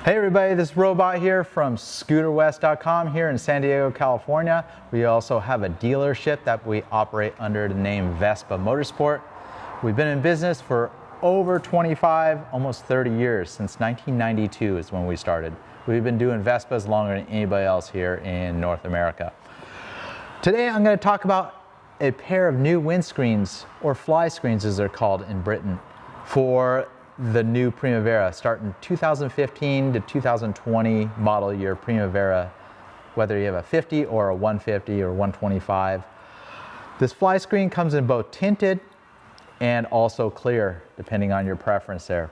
Hey everybody, this is Robot here from ScooterWest.com here in San Diego, California. We also have a dealership that we operate under the name Vespa Motorsport. We've been in business for over 25, almost 30 years. Since 1992 is when we started. We've been doing Vespas longer than anybody else here in North America. Today I'm going to talk about a pair of new windscreens, or Flyscreens as they're called in Britain, for the new Primavera, starting 2015 to 2020 model year Primavera, whether you have a 50 or a 150 or 125. This Flyscreen comes in both tinted and also clear, depending on your preference there.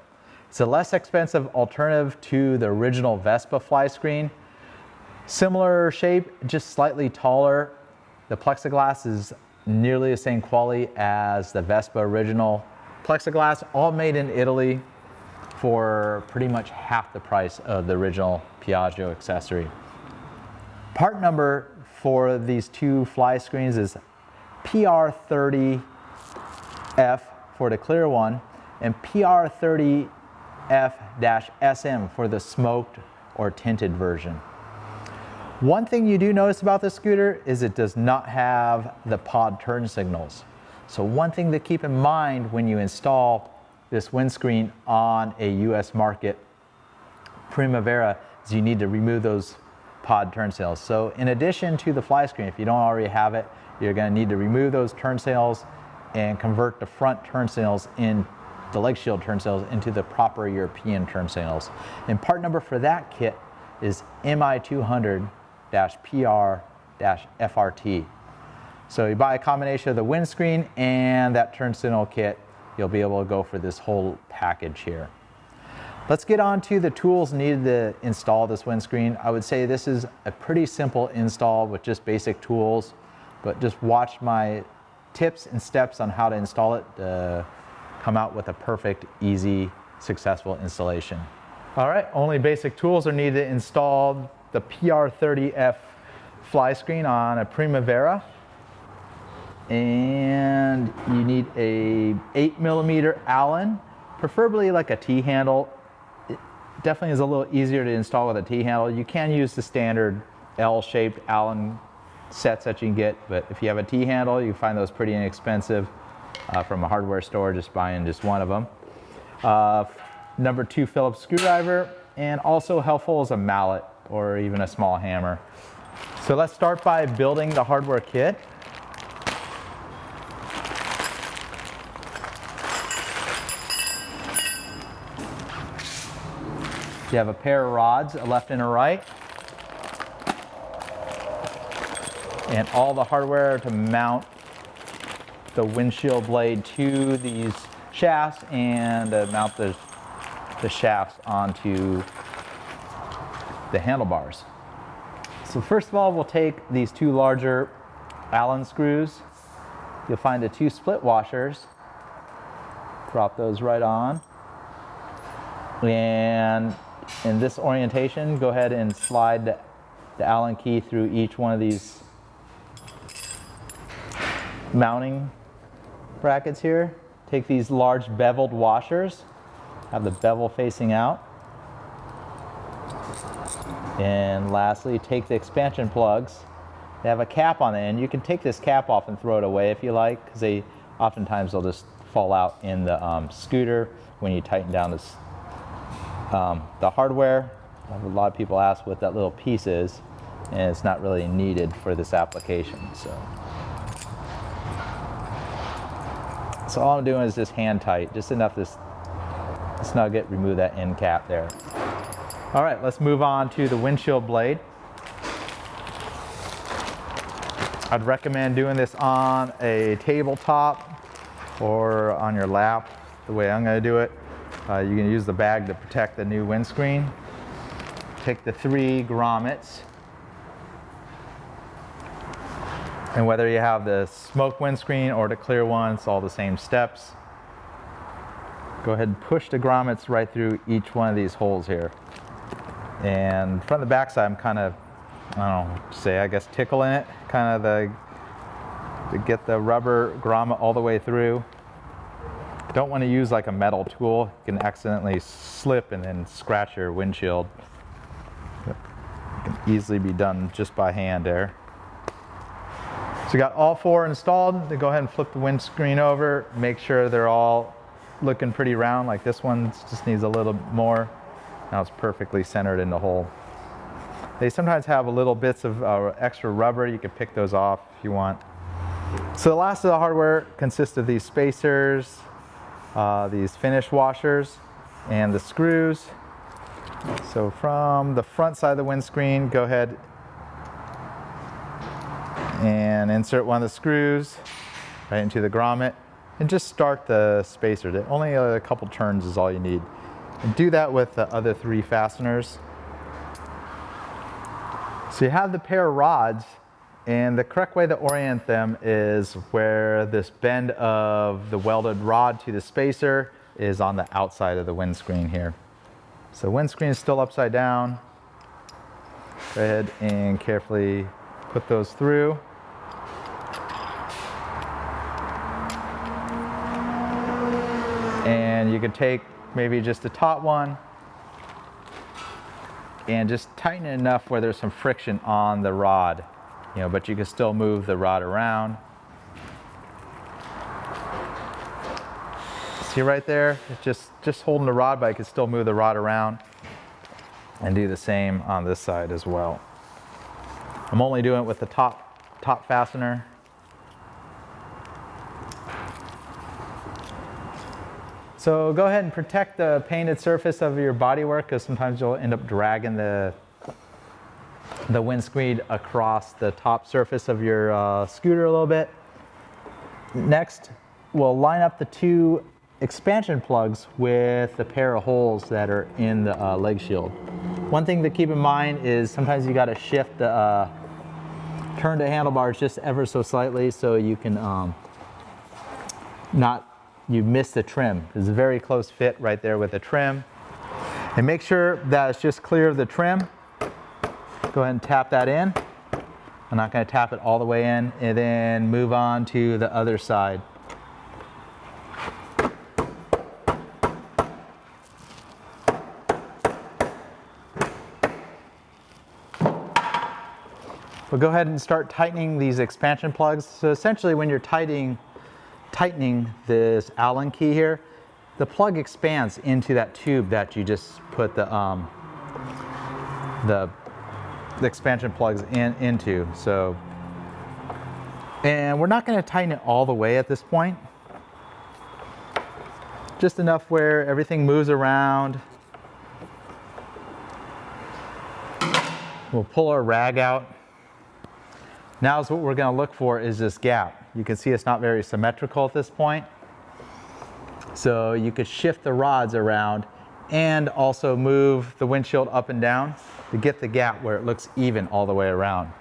It's a less expensive alternative to the original Vespa Flyscreen. Similar shape, just slightly taller. The plexiglass is nearly the same quality as the Vespa original plexiglass, all made in Italy for pretty much half the price of the original Piaggio accessory. Part number for these two Flyscreens is PR30F for the clear one and PR30F-SM for the smoked or tinted version. One thing you do notice about this scooter is it does not have the pod turn signals. So one thing to keep in mind when you install this windscreen on a US market Primavera is you need to remove those pod turn signals. So in addition to the Flyscreen, if you don't already have it, you're going to need to remove those turn signals and convert the front turn signals in the leg shield turn signals into the proper European turn signals. And part number for that kit is MI200-PR-FRT. So you buy a combination of the windscreen and that turn signal kit, you'll be able to go for this whole package here. Let's get on to the tools needed to install this windscreen. I would say this is a pretty simple install with just basic tools, but just watch my tips and steps on how to install it to come out with a perfect, easy, successful installation. All right, only basic tools are needed to install the PR30F Flyscreen on a Primavera. And you need a 8mm Allen, preferably like a T-handle. It definitely is a little easier to install with a T-handle. You can use the standard L-shaped Allen sets that you can get, but if you have a T-handle, you find those pretty inexpensive from a hardware store, just buying just one of them. Number 2 Phillips screwdriver, and also helpful is a mallet or even a small hammer. So let's start by building the hardware kit. You have a pair of rods, a left and a right, and all the hardware to mount the windshield blade to these shafts and to mount the shafts onto the handlebars. So first of all, we'll take these 2 larger Allen screws. You'll find the 2 split washers. Drop those right on. And in this orientation, go ahead and slide the Allen key through each one of these mounting brackets here. Take these large beveled washers, have the bevel facing out. And lastly, take the expansion plugs. They have a cap on the end. You can take this cap off and throw it away if you like, because oftentimes they'll just fall out in the scooter when you tighten down this the hardware. A lot of people ask what that little piece is, and it's not really needed for this application. So all I'm doing is just hand tight, just enough to snug it, remove that end cap there. All right, let's move on to the windshield blade. I'd recommend doing this on a tabletop or on your lap, the way I'm going to do it. You can use the bag to protect the new windscreen. Take the 3 grommets. And whether you have the smoked windscreen or the clear one, it's all the same steps. Go ahead and push the grommets right through each one of these holes here. And from the back side, I'm kind of, I don't know, I guess tickling it, kind of to get the rubber grommet all the way through. Don't want to use like a metal tool. You can accidentally slip and then scratch your windshield. It can easily be done just by hand there. So you got all 4 installed. Then go ahead and flip the windscreen over. Make sure they're all looking pretty round. Like this one just needs a little more. Now it's perfectly centered in the hole. They sometimes have a little bits of extra rubber. You can pick those off if you want. So the last of the hardware consists of these spacers, these finish washers, and the screws. So from the front side of the windscreen, go ahead and insert one of the screws right into the grommet and just start the spacer. Only a couple turns is all you need. And do that with the other 3 fasteners. So you have the pair of rods, and the correct way to orient them is where this bend of the welded rod to the spacer is on the outside of the windscreen here. So windscreen is still upside down. Go ahead and carefully put those through. And you could take maybe just the top one and just tighten it enough where there's some friction on the rod, you know, but you can still move the rod around. See right there, it's just holding the rod, but I can still move the rod around, and do the same on this side as well. I'm only doing it with the top fastener. So go ahead and protect the painted surface of your bodywork, because sometimes you'll end up dragging the windscreen across the top surface of your scooter a little bit. Next, we'll line up the 2 expansion plugs with the pair of holes that are in the leg shield. One thing to keep in mind is sometimes you got to shift the turn the handlebars just ever so slightly so you can you miss the trim. It's a very close fit right there with the trim. And make sure that it's just clear of the trim. Go ahead and tap that in. I'm not going to tap it all the way in, and then move on to the other side. We'll go ahead and start tightening these expansion plugs. So essentially when you're tightening this Allen key here, the plug expands into that tube that you just put the expansion plugs into. So, and we're not going to tighten it all the way at this point. Just enough where everything moves around. We'll pull our rag out. Now what we're going to look for is this gap. You can see it's not very symmetrical at this point. So you could shift the rods around and also move the windshield up and down to get the gap where it looks even all the way around.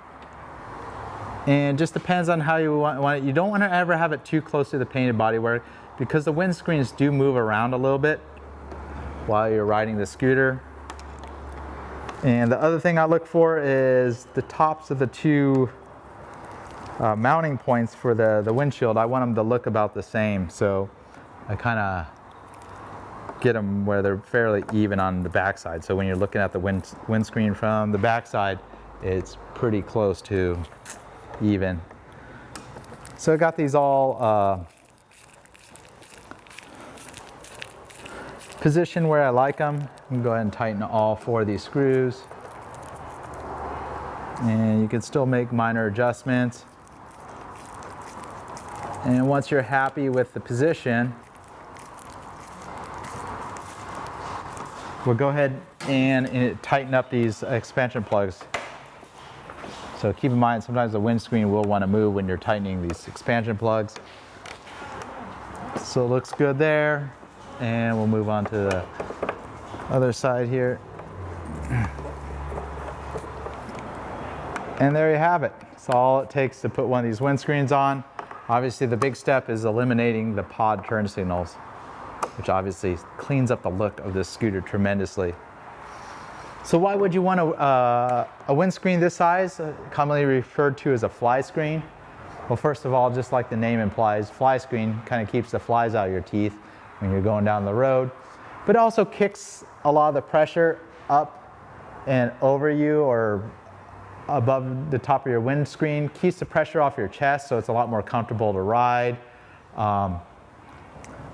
And just depends on how you want it. You don't want to ever have it too close to the painted bodywork, because the windscreens do move around a little bit while you're riding the scooter. And the other thing I look for is the tops of the 2 mounting points for the windshield. I want them to look about the same, so I kind of get them where they're fairly even on the backside. So when you're looking at the windscreen from the backside, it's pretty close to even. So I got these all positioned where I like them. You can go ahead and tighten all 4 of these screws, and you can still make minor adjustments. And once you're happy with the position, we'll go ahead and tighten up these expansion plugs. So keep in mind, sometimes the windscreen will want to move when you're tightening these expansion plugs. So it looks good there. And we'll move on to the other side here. And there you have it. That's all it takes to put one of these windscreens on. Obviously the big step is eliminating the pod turn signals, which obviously cleans up the look of this scooter tremendously. So why would you want a windscreen this size, commonly referred to as a fly screen? Well, first of all, just like the name implies, fly screen kind of keeps the flies out of your teeth. when you're going down the road. But it also kicks a lot of the pressure up and over you or above the top of your windscreen, keeps the pressure off your chest, so it's a lot more comfortable to ride.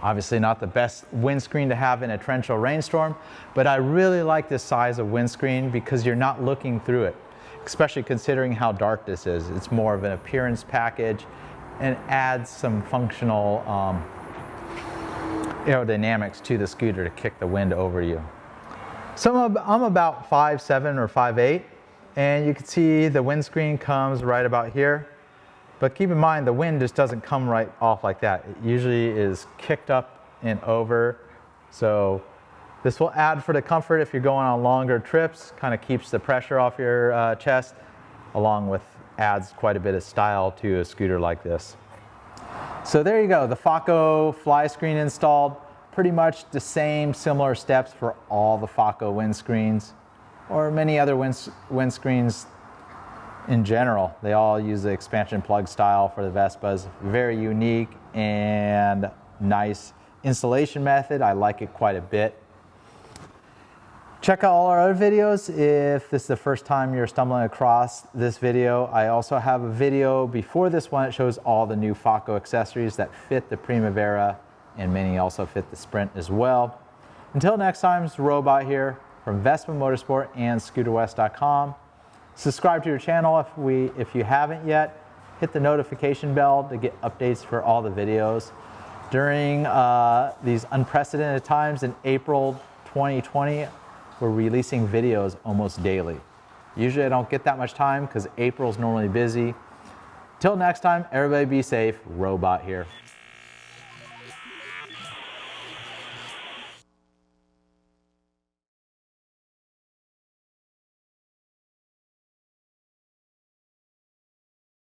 Obviously not the best windscreen to have in a torrential rainstorm, but I really like this size of windscreen because you're not looking through it, especially considering how dark this is. It's more of an appearance package and adds some functional aerodynamics to the scooter to kick the wind over you. So I'm about 5'7" or 5'8", and you can see the windscreen comes right about here. But keep in mind, the wind just doesn't come right off like that. It usually is kicked up and over. So this will add for the comfort if you're going on longer trips, kind of keeps the pressure off your chest, along with adds quite a bit of style to a scooter like this. So there you go, the Faco Flyscreen installed. Pretty much the same similar steps for all the Faco windscreens or many other windscreens in general. They all use the expansion plug style for the Vespas. Very unique and nice installation method. I like it quite a bit. Check out all our other videos if this is the first time you're stumbling across this video. I also have a video before this one that shows all the new Faco accessories that fit the Primavera, and many also fit the Sprint as well. Until next time, it's Robot here from Vespa Motorsport and ScooterWest.com. Subscribe to your channel if you haven't yet. Hit the notification bell to get updates for all the videos. During these unprecedented times in April 2020, we're releasing videos almost daily. Usually I don't get that much time because April's normally busy. Till next time, everybody be safe. Robot here.